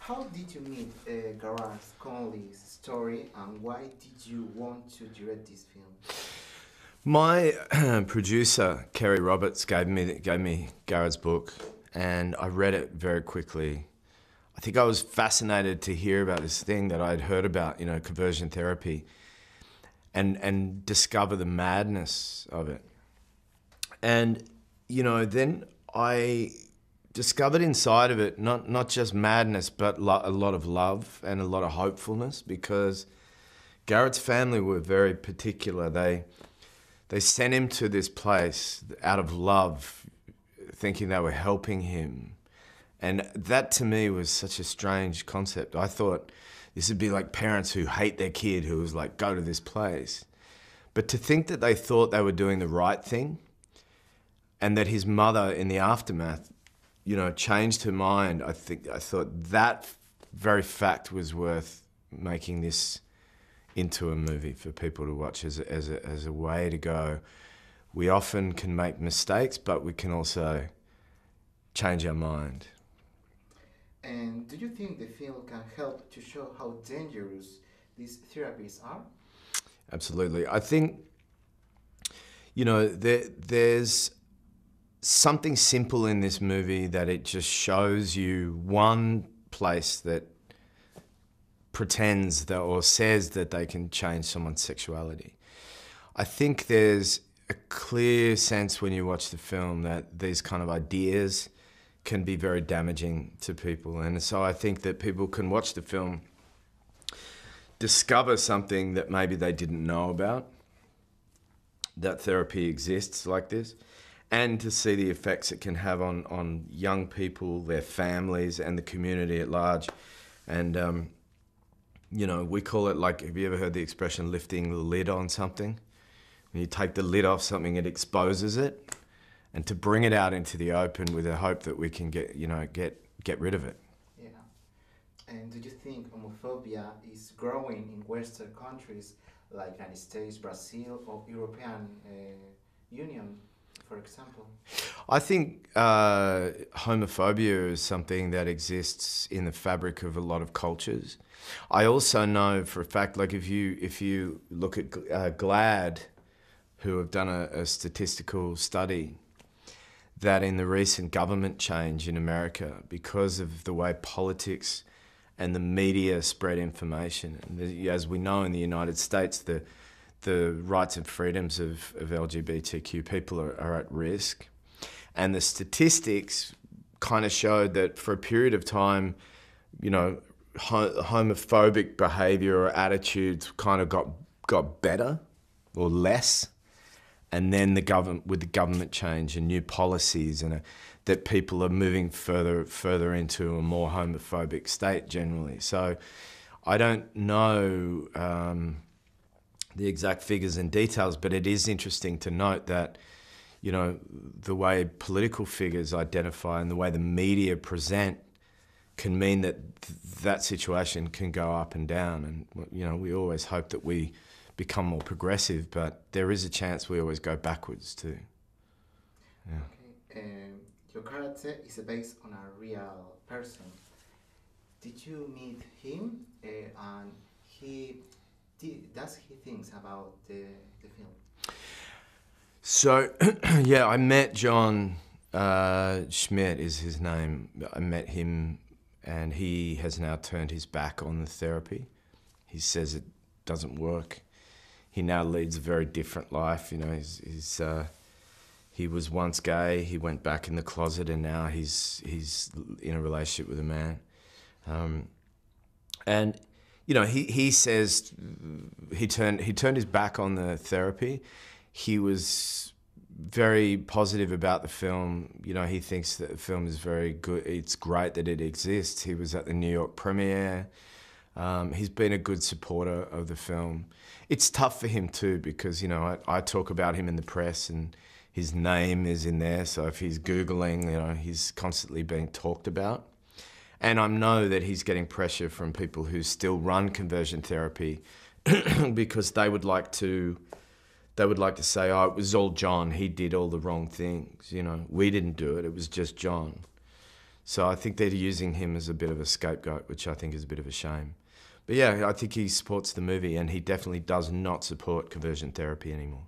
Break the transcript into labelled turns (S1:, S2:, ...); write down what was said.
S1: How did you meet Gareth Connolly's story, and why did you want to direct this film?
S2: My producer, Kerry Roberts, gave me Garrett's book, and I read it very quickly. I think I was fascinated to hear about this thing that I'd heard about, conversion therapy, and discover the madness of it. And, then I discovered inside of it not just madness, but a lot of love and a lot of hopefulness, because Garrett's family were very particular. They sent him to this place out of love, thinking they were helping him. And that to me was such a strange concept. I thought this would be like parents who hate their kid who was like, go to this place. But to think that they thought they were doing the right thing, and that his mother in the aftermath, changed her mind, I thought that very fact was worth making this into a movie for people to watch as a way to go. We often can make mistakes, but we can also change our mind.
S1: And do you think the film can help to show how dangerous these therapies are?
S2: Absolutely. I think, there's something simple in this movie that it just shows you one place that pretends that or says that they can change someone's sexuality. I think there's a clear sense when you watch the film that these kind of ideas can be very damaging to people. And so I think that people can watch the film, discover something that maybe they didn't know about, that therapy exists like this, and to see the effects it can have on young people, their families, and the community at large. And, we call it, like, have you ever heard the expression lifting the lid on something? When you take the lid off something, it exposes it. And to bring it out into the open with a hope that we can get rid of it.
S1: Yeah. And do you think homophobia is growing in Western countries like United States, Brazil, or European Union, for example?
S2: I think homophobia is something that exists in the fabric of a lot of cultures. I also know for a fact, like if you look at GLAAD, who have done a statistical study, that in the recent government change in America, because of the way politics and the media spread information, and as we know in the United States, the rights and freedoms of LGBTQ people are at risk. And the statistics kind of showed that for a period of time, homophobic behavior or attitudes kind of got better or less. And then with the government change and new policies, and that people are moving further into a more homophobic state generally. So I don't know the exact figures and details, but it is interesting to note that, the way political figures identify and the way the media present can mean that that situation can go up and down. And, we always hope that we become more progressive, but there is a chance we always go backwards too. Yeah.
S1: Okay. Your character is based on a real person. Did you meet him, and does he think about the film?
S2: So, yeah, I met John Schmidt is his name. I met him, and he has now turned his back on the therapy. He says it doesn't work. He now leads a very different life. He was once gay. He went back in the closet, and now he's in a relationship with a man. And he says he turned his back on the therapy. He was very positive about the film. He thinks that the film is very good. It's great that it exists. He was at the New York premiere. He's been a good supporter of the film. It's tough for him too, because I talk about him in the press and his name is in there. So if he's Googling, he's constantly being talked about. And I know that he's getting pressure from people who still run conversion therapy because they would like to say, oh, it was all John. He did all the wrong things. We didn't do it. It was just John. So I think they're using him as a bit of a scapegoat, which I think is a bit of a shame. But yeah, I think he supports the movie, and he definitely does not support conversion therapy anymore.